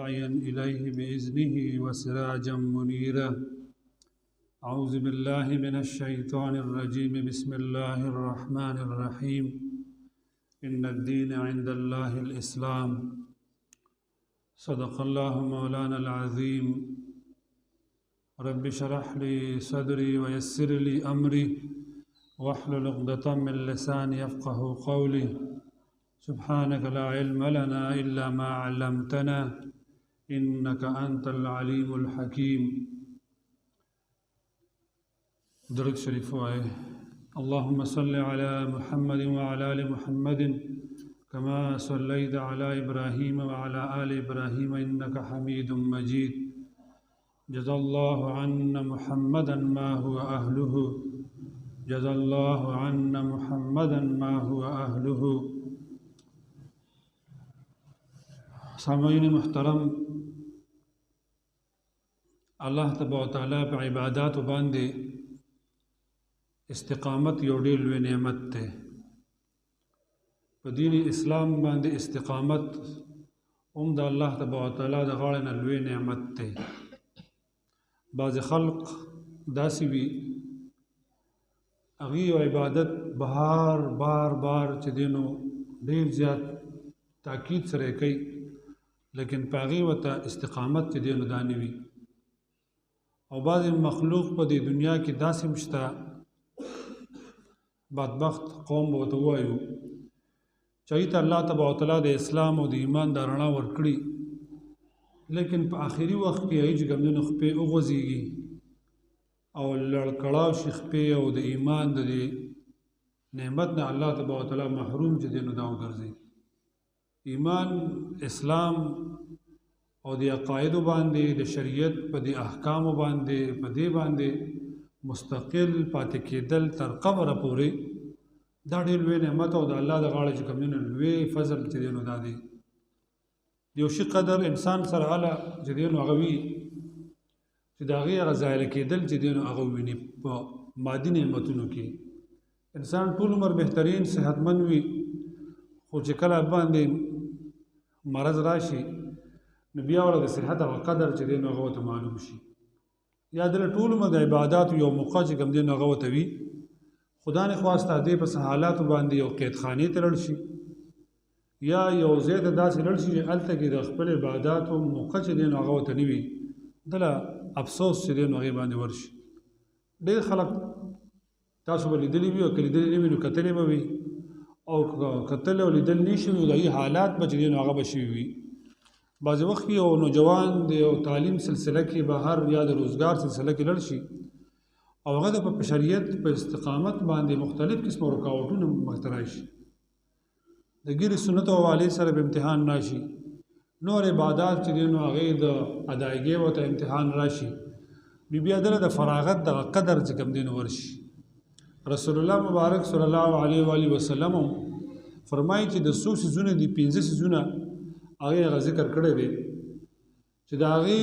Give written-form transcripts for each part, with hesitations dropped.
وداعيا إليه بإذنه وسراجا منيرا. أعوذ بالله من الشيطان الرجيم. بسم الله الرحمن الرحيم. إن الدين عند الله الإسلام. صدق الله مولانا العظيم. رب اشرح لي صدري ويسر لي أمري واحلل عقدة من لساني يفقه قولي. سبحانك لا علم لنا إلا ما علمتنا إنك أنت العليم الحكيم. درود شریف وائے. اللهم صل على محمد وعلى آل محمد كما صليت على إبراهيم وعلى آل إبراهيم إنك حميد مجيد. جزا الله عنا محمدا ما هو أهله. جزا الله عنا محمدا ما هو أهله. سامعین محترم، الله تبارک وتعالی په عبادات باندې استقامت یو ډېر لوی نعمت دی. په دین اسلام باندې استقامت هم د الله تبارک وتعالی د غاړې نه لوی نعمت دی. بعض خلق داسې وي هغوی یو عبادت بار چې دی نو ډېر زیات تاکید سره کوي، لیکن په هغې ورته استقامت چې دی نو دا نه وي. او بعضې مخلوق په دې دنیا کې داسې هم شته، بدبخت قوم به ورته ووایو، چې هغوی ته الله تبارک وتعالی د اسلام او د ایمان دا رڼا ورکړي، لیکن په آخري وخت کې هغوی چې کوم دی نو خپې وغورځېږي او لړکړاو شي خپې او د ایمان د دې نعمت نه الله تبارک وتعالی محروم چې دی نو دا وګرځي. ایمان، اسلام او د عقایدو باندې د شریعت په دې احکامو باندې په دې باندې مستقل پاتې کېدل تر قبره پورې دا ډېر لوی نعمت او د الله د غاړې چې کوم دی نو لوی فضل چې دی نو دا دی. د یو شي قدر انسان سره هله چې دی نو هغه وي چې د هغې هغه ضایع کېدل چې دی نو هغه وویني په مادي نعمتونو کې. انسان ټول عمر بهترین صحتمند وي، خو چې کله باندې مرض راشي نو بیا ورته د صحت هغه قدر چې دی نو هغه ورته معلوم شي. یا د ټول عمر د عباداتو یو موقع چې کوم دی نو هغه ورته وي، خدا نه خواسته دې په حالاتو باندې یو قیدخانې ته لاړ شي یا یو ځای ته داسې لاړ شي چې هلته کې د خپل عباداتو موقع چې دی نو هغه ورته نه وي، دله افسوس چې دی نو هغې باندې ورشي. ډېر خلک تاسو به لیدلي وي او که لیدلي نه وي نو کتلې به وي، او کتل او لیدل نه شي نو د هغې حالات به چې دی نو هغه به شوي وي. بعضې وخت یو نوجوان د یو تعلیم سلسله کې بهر یا د روزګار سلسله کې لاړ شي او هغه د په شریعت په استقامت باندې مختلف قسمه رکاوټونه مخته راشي، د ګیرې سنت او حوالې سره به امتحان راشي، نور عبادات چې دی نو هغې د ادایګۍ ورته امتحان راشي، بیا دله د فراغت دغه قدر چې کوم دی نو ورشي. رسول الله مبارک صلی الله علیه و آله وسلم فرمایي چې د څو څیزونه دي، 5 څیزونه هغې هغه ذکر کړی دی چې د هغې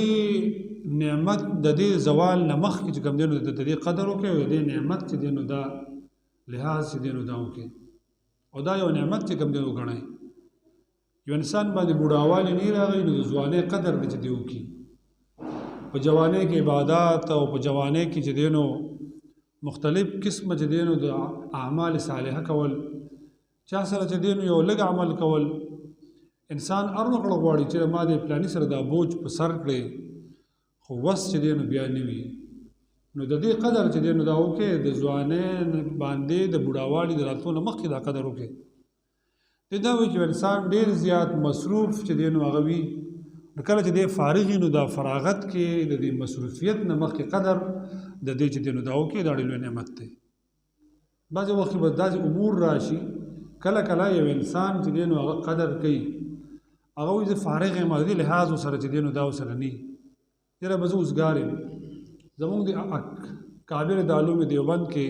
نعمت د دې زوال نه مخکې چې کوم دی نو د دې قدر وکړي او د دې نعمت چې دی نو دا لحاظ چې دی نو دا وکړي او دا یو نعمت چې کوم دی وګڼئ. یو انسان باندې بوډاوالی نه راغی نو د ځوانۍ قدر به چې دی وکړي. په جوانۍ کې عبادات او په جوانۍ کې چې دی نو مختلف قسمه چې دی نو د اعمال صالحه کول، چا سره چې دی نو یو لږ عمل کول، انسان هر وکړه غواړي چې ما د پلاني سره دا بوج په سر کړی خو وس چې دی نو بیا نه وي، نو د دې قدر چې دی نو دا وکړي، د ځوانۍ باندې د بوډاوالي د راتلو نه مخکې دا قدر وکړي. دا وایي چې انسان ډېر زیات مصروف چې دی نو هغه وي، نو کله چې دی فارغ وي نو دا فراغت کې د دې مصروفیت نه مخکې قدر د دې چې دی نو دا وکړي، دا ډېر لوی نعمت دی. بعضې وخت به داسې امور راشي کله کله یو انسان چې دی نو هغه قدر کوي، هغه وایي زه فارغ یم او دې لحاظ ورسره چې دی نو دا ورسره نه وي، یاره به زه اوزګار یم. زمونږ د کابل د علوم دیوبند کې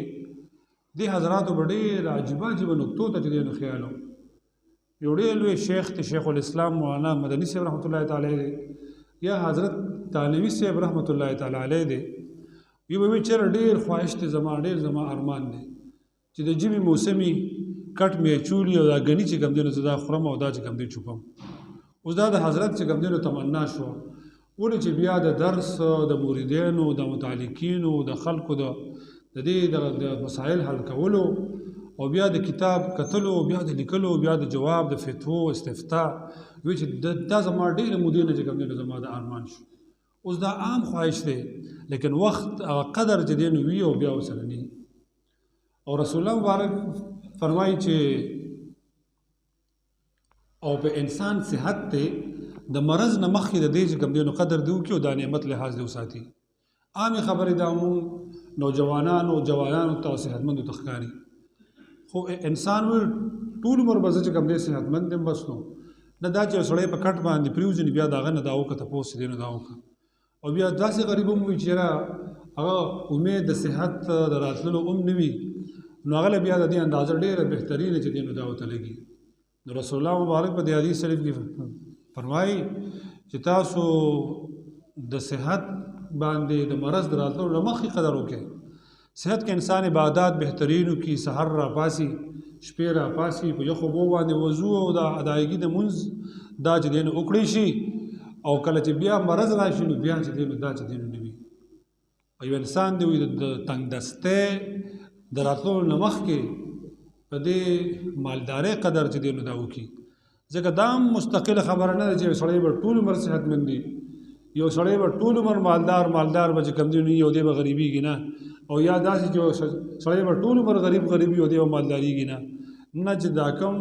دې حضراتو به ډېر عجیبه نقطو ته چې دی نو خیال و. یو ډېر لوی شیخ دی، شیخ الاسلام مولانا مدني صاحب رحمت الله تعالی علیه یا حضرت تانوي صاحب رحمت الله تعالی علیه دی. وی به وایي چېرې ډېر خواهش دی زما، ډېر زما ارمان دی چې د ژمي موسمي کټ مې چولي او دا ګني چې کوم دی نو زه دا خورم او دا چې کوم دی چوپم. اوس دا د حضرت چې کوم دی تمنا شو ولې چې بیا د درس د موریدینو د متعلقینو د خلکو د دې د مسایل حل کولو او بیا د کتاب کتلو بیا د لیکلو بیا د جواب د فتوو استفتاء وی چې دا زما ډېرې مودې نه چې کوم دی زما د ارمان شو. اوس دا عام خواهش دی لیکن وخت هغه قدر چې دی نو وي او بیا ورسره نه او رسول الله مبارک فرمایي چې او په انسان صحت ته د مرض نه مخکې د دې چې کوم دی نو قدر دی وکړي او د نعمت لحاظ دی وساتي. عامې خبرې دا مونږ نوجوانانو جوانانو ته صحتمندو ته ښکاري خو انسان وی ټول عمر به زه چې کوم دی صحتمند یم بس نو نه دا چې سړی په کټ باندې پرېوځي بیا د هغه نه دا وکړه تپوس دی نو دا وکړه او بیا داسې غریب هم وي چې هغه امید د صحت د راتللو هم نه وي نو هغه بیا د دې اندازه ډېره بهترینه چې دی نو دا ورته لګي. نو رسول الله مبارک په دې حدیث شریف کې فرمایي چې تاسو د صحت باندې د مرض د راتلو نه مخکې قدر وکړئ. صحت کې انسان عبادات بهترینو کې سحر را پاسي شپې را پاسي په یخو اوبو باندې وضو او د ادایګي د منځ دا چې دی نو وکړی شي او کله چې بیا مرض راشي نو بیا چې دی نو دا چې دی نو نه وي. یو انسان دی د تنګ دستۍ د راتلو نه مخکې په دې مالدارۍ قدر چې دی نو دا وکړي ځکه دا هم مستقله خبره نه ده چې سړی به ټول عمر صحتمند وي یو سړی به ټول عمر مالدار به چې کوم دی نو یو دی به غریبېږي نه او یا داسې چې سړی به ټول عمر غریب یو دی به مالدارېږي نه چې دا کوم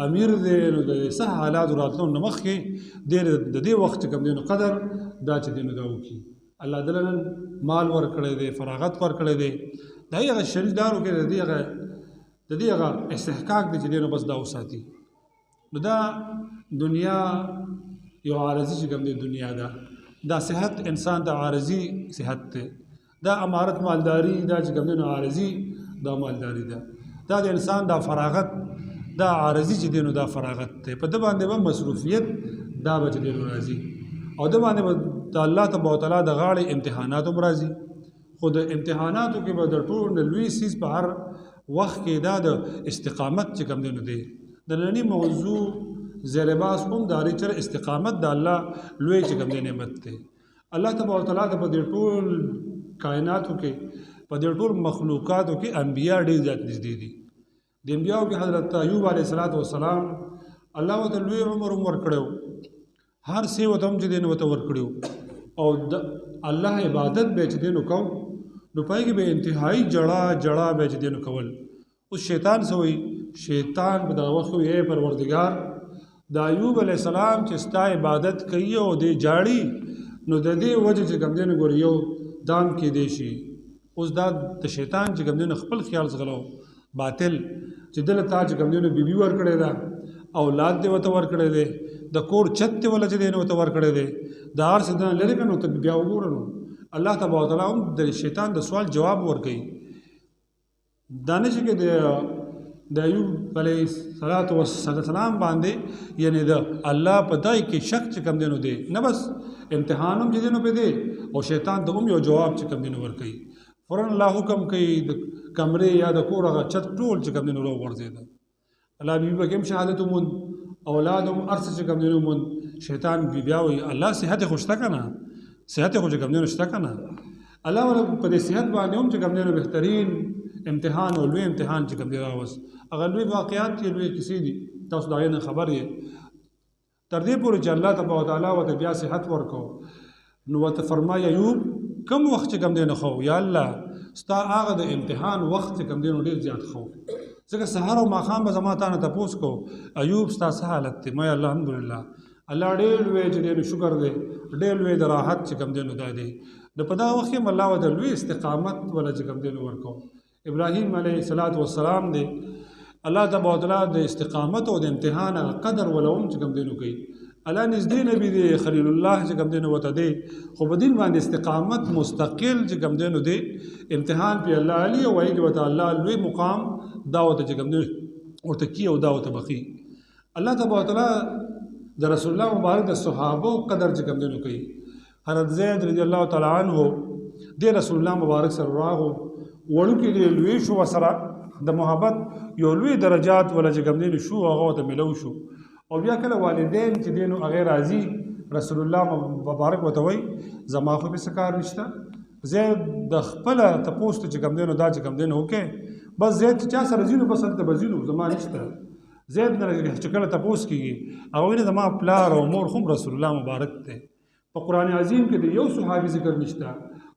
امیر دی نو د صح حالاتو راتلو نه مخکې د دې وخت چې کوم دی نو قدر دا چې دی نو دا وکړي. الله دله مال ورکړی دی فراغت ورکړی دی د هغه شریکدارو کې د دې هغه استحقاق دی چې دی نو بس دا وساتي. نو دا دنیا یو عارضي چې کوم دی دنیا دا صحت انسان ته عارضي صحت دی دا امارت مالداری دا چې کوم دی نو عارضي دا مالداری دا د انسان دا فراغت دا عارضي چې دی نو دا فراغت دی په ده باندې به مصروفیت دا به چې دی نو راځي او ده باندې به د الله تبارک وتعالی د غاړې امتحانات هم راځي خو د امتحاناتو کې به د ټول لوی څیز په هر وخت کې دا د استقامت چې کوم دی نو دی د ننني موضوع زیرباس هم داري چې استقامت د الله لوی چې کوم دی نعمت دی. الله تبارک وتعالی په دې ټول کائناتو کې په دې ټول مخلوقاتو کې انبیا ډېر زیات نږدې دي. د انبیاو کې حضرت ایوب علیه السلام الله ورته لوی عمر ورکړی هر څه ورته هم چې دی نو ورته ورکړی او د الله عبادت به چې دی نو کوو نو پای کې به انتهایی جړه به چې دی نو کول. اوس شیطان څه وایي شیطان په دغه وخت وایي پروردګار د ایوب علیه السلام چې ستا عبادت کوي او دې جاړي نو د دې وجه چې کوم دی نو ګورې یو دام کې دی شي. اوس دا د شیطان چې کوم دی نو خپل خیال زغلو باطل چې دله تا چې کوم دی نو بیبي ورکړی ده اولاد دې ورته ورکړی دی د کور چت دې وله چې دی نو ورته ورکړی دی د هر څه نه لرې کړه نو ته بیا وګوره نو الله تبارک وتعالی هم د شیطان د سوال جواب ورکوي. دا نه چې د ایوب علیه السلام باندې یعنی د الله په دای کې شک چې کوم دی نو دی نه بس امتحان هم چې دی نو په دی او شیطان ته هم یو جواب چې کوم دی نو ورکوي. فوراً الله حکم کوي د کمرې یا د کور هغه چت ټول چې کوم دی نو راوغورځېده الله بیبي پکې هم شهادت وموند اولاد هم هر څه چې کوم دی نو وموند شیطان بیا وایي الله صحت یې خو شته که نه صحت یې خو چې کوم دی نو شته که نه الله ولا په دې صحت باندې هم چې کوم دی نو بهترین امتحان او لوی امتحان چې کوم دی راوست هغه لوی واقعات چې لوی کیسې دي تاسو د هغې نه خبر یې تر دې پورې چې الله تبارک وتعالی ورته بیا صحت ورکړو نو ورته فرمایي ایوب کم وخت چې کوم دی نو خو یا الله ستا هغه د امتحان وخت چې کوم دی نو ډېر زیات خو ځکه سهار او ماښام به زما تا نه تپوس کو ایوب ستا څه حالت دی ما الحمدلله الله ډېر لوی چې دی نو شکر دی ډېر لوی د راحت چې کوم دی نو دا دی نو په دغه وخت کې هم الله ورته لوی استقامت ولا چې کوم دی نو ورکړو. ابراهیم علیه السلام دی الله تبارک وتعالی د استقامت او د امتحان قدر ولوم چې کوم دی نو کوي الله نږدې نبی دی خلیل الله چې کوم دی نو وته دی خو په دین باندې استقامت مستقل چې کوم دی نو دی امتحان په الله علی او وایي وته الله لوی مقام دعوت چې کوم دی ورته کی او دعوت بقي. الله تبارک وتعالی د رسول الله مبارک د صحابه قدر چې کوم دی نو کوي. حضرت زید رضی الله تعالی عنہ د رسول الله مبارک سره راغو وړو کې دی لوی شو سره د محبت یو لوی درجات ولا چې کوم دی شو هغه ته ملو شو او بیا کله والدین چې دی نو هغې راځي رسول الله مبارک ورته وایي زما خو پسې کار نشته زید د خپله تپوس ته چې کوم دی نو دا چې کوم دی نو وکړې بس زید چې چا سره ځي نو بس هلته به ځي نو زما نشته زید نه چې کله تپوس کېږي هغه وایي زما پلار او مور خو رسول الله مبارک دی په قرآن عظیم کې د یو صحابي ذکر نشته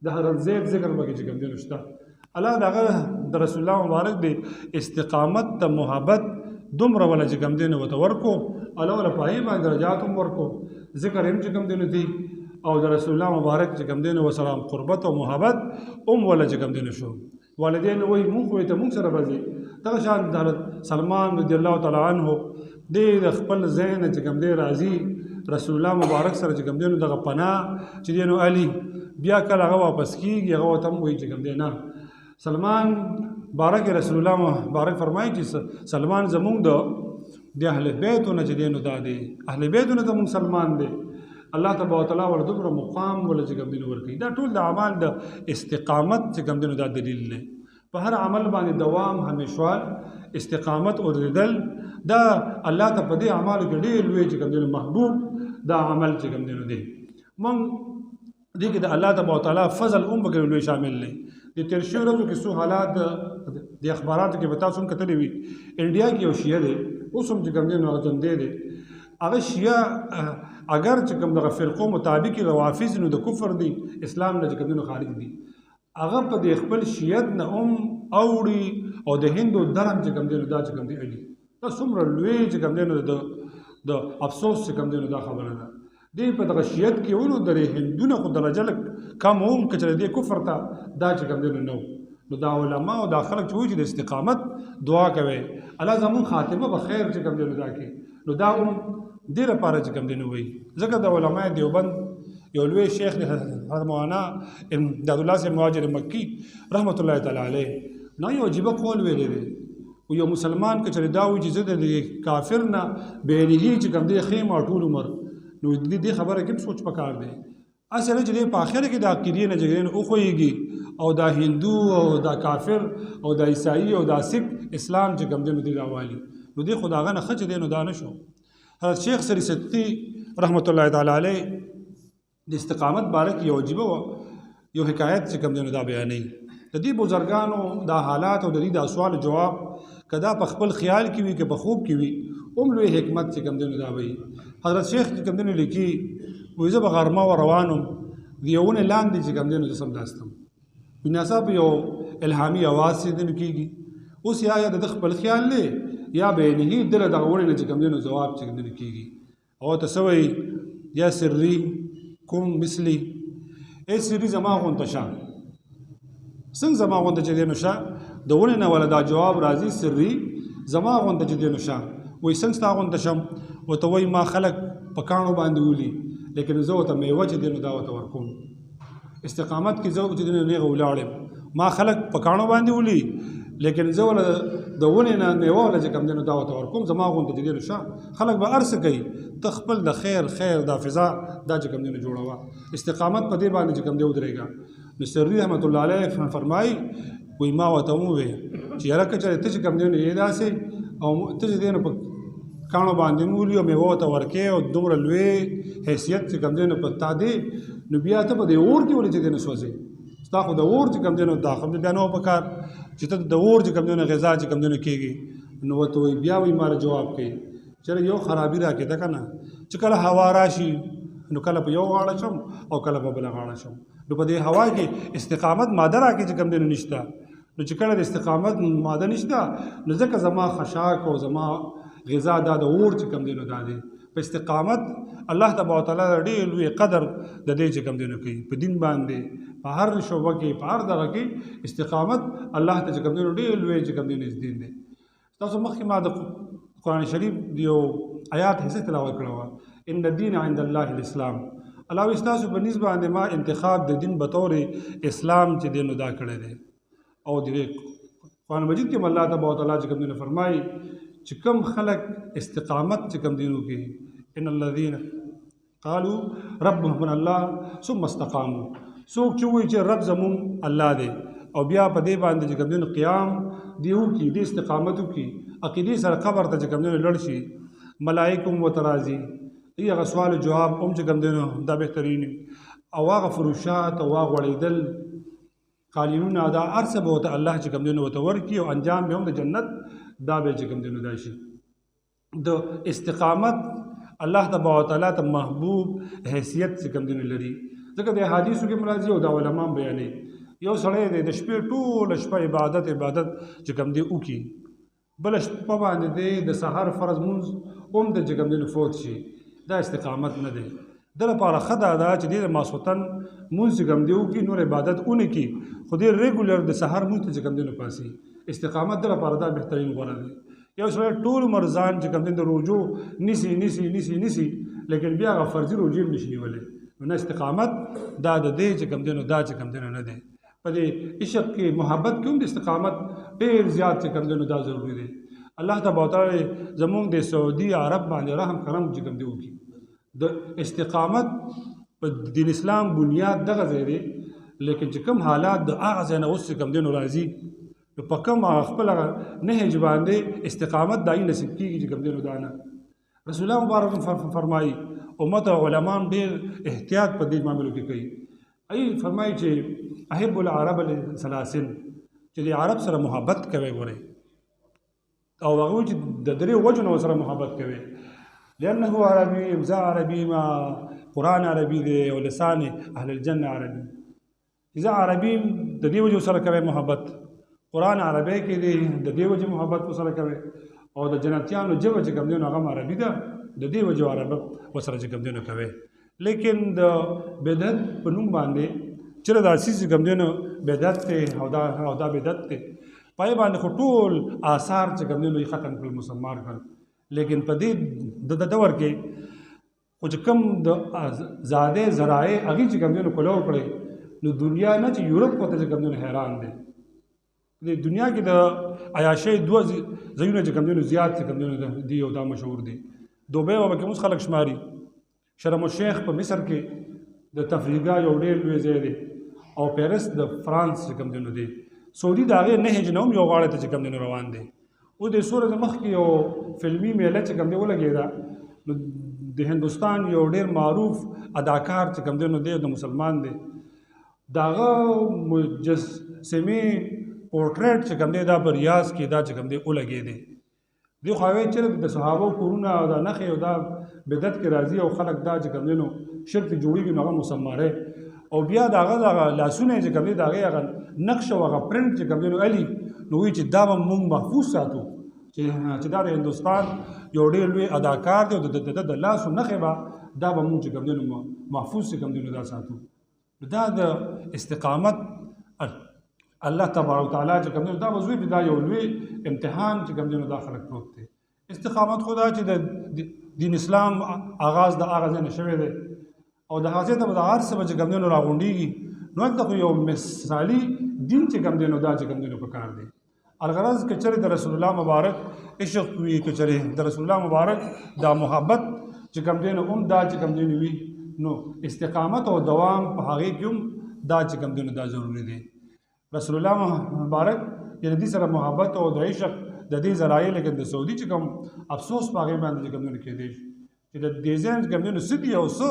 د حضرت زید ذکر پکې چې کوم دی نو شته الله د هغه د رسول الله مبارک دی استقامت د محبت دومره ولا چې کوم دی نو ورته ورکو الله ولا په هغې باندې درجات هم ورکو ذکر هم چې کوم دی نو دی او د رسول الله مبارک چې کوم دی نو وسلام قربت او محبت هم ولا چې کوم دی نو شو والدین وایي مونږ خو ته مونږ سره به ځي دغه شان د حضرت سلمان رضی الله تعالی عنه دی د خپل ځای نه چې کوم دی راځي رسول الله مبارک سره چې کوم دی نو دغه پناه چې دی نو علي بیا کله هغه واپس کېږي هغه ورته هم وایي چې کوم دی نه سلمان بارک رسول الله مبارک فرمایي چې سلمان زمونږ د اهل بیتونه چې دی نو دا دی اهل بیتونه زمونږ سلمان دی الله تبارک وتعالی ول دومره مقام ول چې کوم دی نو ورکوي دا ټول د اعمال د استقامت چې کوم دی نو دا دلیل دی په هر عمل باندې دوام همیشوال استقامت اوریدل دا الله ته په دې اعمالو کې ډېر لوی چې کوم دی نو محبوب دا عمل چې کوم دی نو دی موږ دې کې د الله تبارک وتعالی فضل هم پکې لوی شامل دی د تېر شویو ورځو کې څو حالات د اخباراتو کې به تاسو هم کتلي وي انډیا کې یو شیعه دی اوس هم چې کوم دی نو هغه ژوندی دی هغه شیعه اگر چې کوم دغه فرقو مطابق روافض نو د کفر دی اسلام نه چې کوم دی نو خارج دي هغه په د خپل شیعت نه هم اوړي او د هندو درم چې کوم دی نو دا چې کوم دی اړي دا څومره لوی چې کوم دی نو د افسوس چې کوم دی نو دا خبره ده دی په دغه شیعت کې ونو درې هندونه خو درجه لږ کم هم که چې د کفر ته دا چې کوم دی نو دا علما او دا خلک چې وایي چې د استقامت دعا کوي الله زموږ خاتمه به خیر چې کوم دی نو دا کې نو دا هم دې لپاره چې کوم دی نو وایي ځکه د علماء دیوبند یو لوی شیخ دی حضرت مولانا امداد الله صاحب مهاجر مکی رحمت الله تعالی علیه نه یو عجیبه قول ویلی دی او یو مسلمان که چېرې دا وایي چې زه د کافر نه بېنهي چې کوم دی ښیم ټول عمر نو دې خبره کې سوچ پکار دی اصل چې په آخر کې د عقیدې نه جګړې او خوېږي او دا هندو او دا کافر او دا عیسائی او دا سکھ اسلام چې کوم دی نو دی راوالي نو دې خو د هغه نه ښه چې دی نو دا نه شو حضرت شیخ سری ستی رحمت الله تعالی علیه د استقامت باره کې یو عجیبه یو حکایت چې کوم دی نو دا بیانوي د دې بزرګانو دا حالات او د دې دا سوال جواب که دا په خپل خیال کې وي که په خوب کې وي هم لوی حکمت چې کوم دی نو دا وایي حضرت شیخ چې کوم دی نو لیکي وایي زه به غرمه و روانم د یو ونې لاندې چې کوم دی نو زه سمداستم ناڅاپه یو الهامي اواز چې دی نو کېږي اوس یا د خپل خیال دی یا بېنهي دله دغه ونې نه چې کوم دی نو ځواب چې کوم دی نو کېږي او ته څه وایي یا سري کوم مثلي ای سري زما غونته شه څنګه زما غونته چې دی نو شه د ونې نه ولا دا جواب راځي سري زما غونته چې دی نو شه وایي څنګه ستا غونته شم ورته وایي ما خلک په کاڼو باندې ولي لیکن زه ورته میوه چې دی نو دا ورته ورکوم استقامت کې زه چې دی نو نیغه ولاړم ما خلک په کاڼو باندې ولي لیکن زه ولا د ونې نه میوه ولا چې کوم دی نو دا ورته ورکوم زما غونته چې دی نو شه خلک به هر څه کوي ته خپل د خیر دا فضا دا چې کوم دی نو جوړوه استقامت په دې باندې چې کوم دی ودرېږه نو سري رحمت الله علیه فرمایي وایي ما ورته وویل چې یاره که چېرې ته چې کوم دی نو یې داسې او ته چې دی نو په کاڼو باندې مولي او میوه ورته ورکې او دومره لوی حیثیت چې کوم دی نو په تا دی نو بیا ته په دې اور کې ولې چې دی نو سوځې ستا خو د اور چې کوم دی نو دا خبرې بیا نه وه پکار چې ته د اور چې کوم دی نو غذا چې کوم دی نو کېږي نو ورته وایي بیا وایي ماله جواب کوي چېرې یو خرابي راکېده که نه چې کله هوا راشي نو کله په یو غاړه شم او کله په بله غاړه شم نو په دې هوا کې استقامت ماده راکې چې کوم دی نو نشته نو چې کله د استقامت ماده نشته نو ځکه زما خشاک او زما غذا دا د اور چې کوم دی نو دا دی په استقامت الله تبارک وتعالی ډېر لوی قدر د دې چې کوم دی نو کوي په دین باندې په هر شعبه کې په هر دغه کې استقامت الله ته چې کوم دی نو ډېر لوی چې کوم دی نو دین دی تاسو مخکې ما د قرآن شریف یو آیات حصه تلاوت کړې وه ان الدین عند الله الاسلام الله وایي ستاسو په نسبت باندې ما انتخاب د دین بطور اسلام چې دی نو دا کړی دی او د قرآن مجید کې الله تبارک وتعالی چې کوم دی نو فرمایي چې کوم خلک استقامت چې کوم دینو کې ان الذين قالوا ربهم الله ثم استقاموا څوک چې وایي چې رب زمون الله دی او بیا په دې باندې چې کوم دین قیام دیو کې د استقامتو کې عقیدې سره قبر ته چې کوم دین لړ شي ملائکه هم ورته راځي هغه سوال او جواب هم چې کوم دی نو دا بهترین او هغه فروشات او هغه غوړېدل قالینونه دا هر څه به ورته الله چې کوم دی نو ورته ورکړي او انجام به هم د جنت دا به چې کوم دی نو دا شي د استقامت الله تبارک وتعالی ته محبوب حیثیت چې کوم دی نو لري ځکه د حدیثو کې مرضی او د علماء بیانې یو سړی د شپې ټوله شپه عبادت چې کوم دی وکړي بله شپه باندې دی د سحر فرض مونځ هم د چې کوم دی نو فوت شي دا استقامت نه دی د لپاره ښه دا چې دی د ماسخوتن مونځ چې کوم دی وکړي نور عبادت ونه کړي خو دی ریګولر د سحر مونځ ته چې کوم دی نو پاسي استقامت د لپاره دا بهترین غوره دی یو سړی ټول عمر ځان چې کوم دی د روجو نیسي لیکن بیا هغه فرضي روجې هم نشي نیولی نو استقامت دا د دې چې کوم دی نو دا چې کوم دی نو نه دی په دې عشق کې محبت کې هم د استقامت ډېر زیات چې کوم دی نو دا ضروري دی الله تبارک وتعالی زمونږ د سعودي عرب باندې رحم کرم چې کوم دی وکړي د استقامت په دین اسلام بنیاد دغه ځای دی لیکن چې کوم حالات د هغه ځای نه اوس چې کوم دی نو راځي نو په کوم خپل نهج باندې استقامت دای نصیب کېږي چې کوم دی نو دا نه رسول الله مبارک فرمایي امت او علما ډېر احتیاط په دې معاملو کې کوي ای فرمایي چې احب العرب لثلاث چې د عرب سره محبت کوي ګورئ او هغه چې د درې وجو نه سره محبت کوي لأنه عربي امضاء عربي ما قرآن عربي دی او لسان اهل الجنه عربي اذا عربي د دې وجو سره کوي محبت قرآن عربي کې دی د دې وجو محبت سره کوي او د جنتیانو ژبه چې کوم دی نو هغه عربي ده د دې وجو عرب وسره چې کوم دی نو کوي لیکن د بدعت په نوم باندې چې دا سیس کوم دی نو بدعت ته او دا بدعت ته پای باندې خو ټول آثار چې کوم دی نو ختم کړل مسلمان کړ لیکن په دې د دور کې خو چې کوم د زاده ذرایع هغه چې کوم دی نو کولو کړی نو دنیا نه چې یورپ ته چې کوم دی نو حیران دي د دنیا کې د عیاشۍ دوه ځایونه چې کوم دی نو زیات چې کوم دی نو دی او دا مشهور دي دوبۍ او کې اوس خلک شماري شرم الشیخ په مصر کې د تفریحګاه یو ډېر لوی ځای دی او پیرس د فرانس چې کوم دی نو دی سعودي د هغې نهج نه هم یو غاړې ته چې کوم دی نو روان دی اوس د سورج مخکې یو فلمي میله چې کوم دی ولګېده نو د هندوستان یو ډېر معروف اداکار چې کوم دی نو دی د مسلمان دی د هغه مجسمې پورټریټ چې کوم دی دا په ریاض کې دا چې کوم دی ولګېدی دی خو هغوی چې د صحابو کورونه او دا نښې او دا بدعت کې راځي او خلک دا چې کوم دی نو شرک جوړېږي نو هغه مسماره او بیا د هغه دغه لاسونه چې کوم دی د هغې هغه نقش او هغه پرنټ چې کوم دی نو علي نو وایي چې دا به موږ محفوظ ساتو چې دا د هندوستان یو ډېر لوی اداکار دی او د لاسو نښې به دا به موږ چې کوم دی نو محفوظ چې کوم دی نو دا ساتو دا د استقامت الله تبارک وتعالی چې کوم دی دا وضوی دا یو لوی امتحان چې کوم دی نو دا خلک پروت دی استقامت خدا چې د دین اسلام آغاز د هغه ځای نه شوی دی او د هغه ځای ته به د هر څه به چې کوم دی نو راغونډېږي نو هلته خو یو مثالي دین چې کوم دی نو دا چې کوم دی نو پکار دی الغرض که چېرې د رسول الله مبارک عشق وي که چېرې د رسول الله مبارک دا محبت چې کوم دی نو هم دا چې کوم دی نو وي نو استقامت او دوام په هغې کې هم دا چې کوم دی نو دا ضروري دی رسول الله مبارک یعنی دې سره محبت او د عشق د دې ذرایع لیکن د سعودي چې کوم افسوس په هغې باندې چې کوم دی نو کېدی شي چې د دې ځای چې کوم دی نو څه دي او څه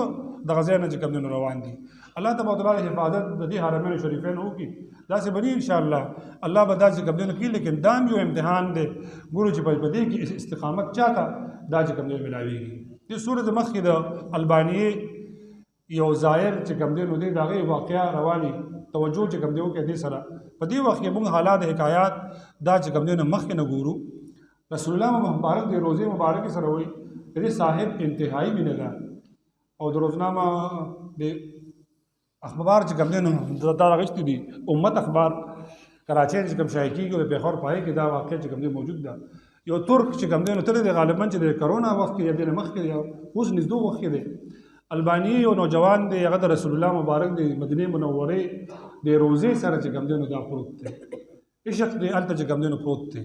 دغه ځای نه چې کوم دی نو روان دي الله تبارک وتعالی حفاظت د دې حرمین شریفین وکړي داسې به نه انشاءالله الله به داسې کوم دی نو کړي لیکن دا هم یو امتحان دی ګورو چې په دې کې استقامت چا ته دا چې کوم دی ملاویږي دې سورت مخکې د البانیې یو ظاهر چې کوم دی نو دی د هغې واقعه رواني توجه چې کوم دی وکړي دې سره په دې وخت کې موږ حالات حکایات دا چې کوم دی نو مخکې نه ګورو رسول الله مبارک د روزې مبارکې سره وایي د دې صاحب انتهایی مینه ده او د روزنامه د اخبار چې کوم دی نو دا راغشتي دي امت اخبار کراچۍ چې کوم شایع کېږي د پېښور پای کې دا واقع چې کوم دی موجود ده یو ترک چې کوم دی نو تللی دی غالبا چې د کرونا وخت کې یا د مخکې دی اوس نږدې وخت کې دی البانی یو نوجوان دی هغه د رسول الله مبارک د مدینې منورې د روزې سره چې کوم دی نو دا پروت دی عشق دی هلته چې کوم دی نو پروت دی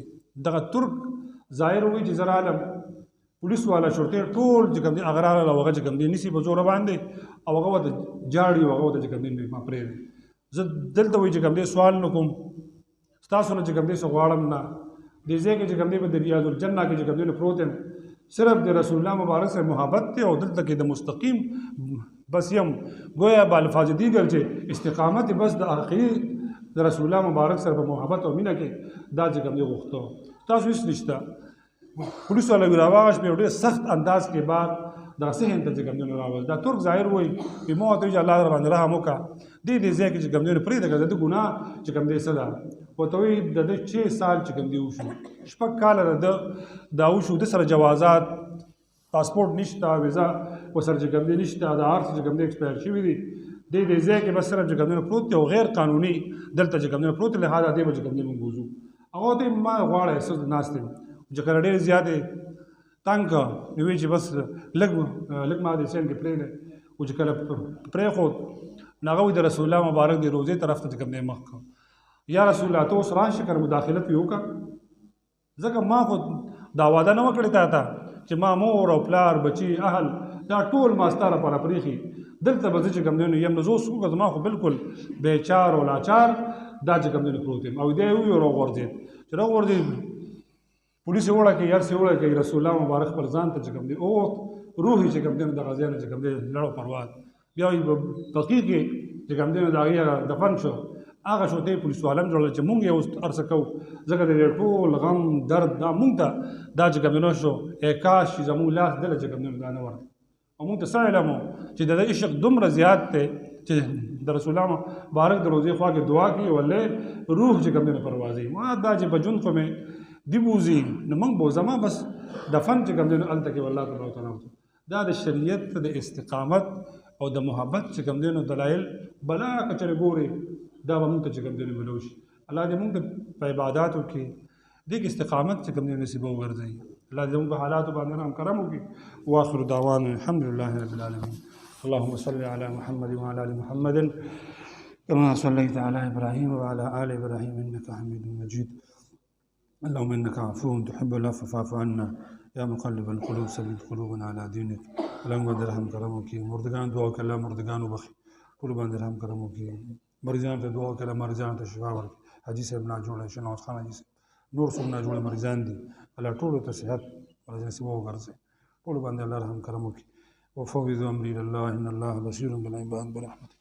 دغه ترک ظاهر وایي چې زه عالم پولیس والا شرطې ټول چې کوم دی هغه راغله او هغه چې کوم دی نیسي په زوره باندې او هغه ورته جاړي او هغه ورته چې کوم دی ما پرېږدي زه دلته وایي چې کوم دی سوال نه کوم ستاسو نه چې کوم دی څه غواړم نه دې ځای کې چې کوم دی په د ریاض الجنه کې چې کوم دی نو پروت یم صرف د رسول الله مبارک سره محبت ته او دلته کې د مستقیم بس یم گویا بالفاظ دیگر چې استقامت بس د اخري د رسول الله مبارک سره په محبت او مینه کې دا چې کوم دی غوښتو تاسو هیڅ نشته پولیس والا وی راواغش په ډېر سخت انداز کې بعد دا صحن ته چې کوم دی راوځ دا ترک ظاهر وای په مو ته الله در باندې رحم وکا دې ځکه چې کوم دی پرې د ګناه چې کوم دی صدا وتوی د 6 سال چې کوم دی وشو شپږ کال دا وشو د سره جوازات پاسپورت نشته ویزا وسره چې کوم دی نشته دا هر څه چې کوم دی ایکسپایر شوی دی دې ځکه بس صرف چې کوم دی پروت او غیر قانوني دلته چې کوم دی پروت له هغه دې چې کوم دی موږ وځو هغه ته ما غواړم سود ناشته چې کله ډېر زیاتې تنګ نو چې بس لږ ما دې سین کې پرې او چې کله پرې خو ناغوي د رسول الله مبارک دی روزه طرف ته کوم دی مخ یا رسول الله تو سره شکر مداخلت یو کا ځکه ما خو دا وعده نه وکړی تا چې ما مور او پلار بچي اهل دا ټول ما ستاره پر پریخي دلته به چې کوم دی یم نزو سو ما خو بالکل بیچار او لاچار دا چې کوم دی پروت او دی یو ورځي چې ورځي پولیس وړه کې یار سی وړه کې رسول الله مبارک پر ځان ته چې کوم دی او روحي چې کوم دی د غزیانو چې کوم دی لړو پرواز بیا دقیق چې کوم دی دا یې دفن شو هغه شو دی پولیس والم جوړل چې مونږ یې ارڅ کوو ځکه د ټول غم درد دا مونږ ته دا چې کوم نو شو کاش زموږ لاس دل چې کوم دا نه ورته او مونږ ته څه علمو چې د عشق دومره زیات ته چې د رسول الله مبارک د روزي خوا کې دعا کوي ولې روح چې کوم دی پروازي ما دا چې بجون خو مې دی بوزي نو موږ بوزما بس دفن چې کوم دی الته کې والله تبارک وتعالى دا د شریعت د استقامت او د محبت چې کوم دی نو دلایل بلا کچره ګوري دا به موږ ته چې کوم دی ملوش الله دې موږ په عبادتو کې د استقامت چې کوم دی نصیب وګرځي الله دې موږ په حالات باندې هم کرم وکړي واخر دعوانا الحمد لله رب العالمين اللهم صل على محمد وعلى ال محمد كما صليت على ابراهيم وعلى ال ابراهيم انك حميد مجيد اللهم انك عفو تحب العفو فاعف عنا يا مقلب القلوب ثبت قلوبنا على دينك اللهم درهم کرمو کی مردگان دعا کله مردگانو بخي ټول باندې رحم کرمو کی مریضان ته دعا کله مریضان ته شفا ورکړي حاجی صاحب نه جوړه شنو خان حاجی صاحب نور څومره جوړه مریضان دي الله ټول ته صحت ورته نصیب وګرځي ټول باندې الله رحم کرمو کی وفوض امري الى الله ان الله بصير بالعباد برحمته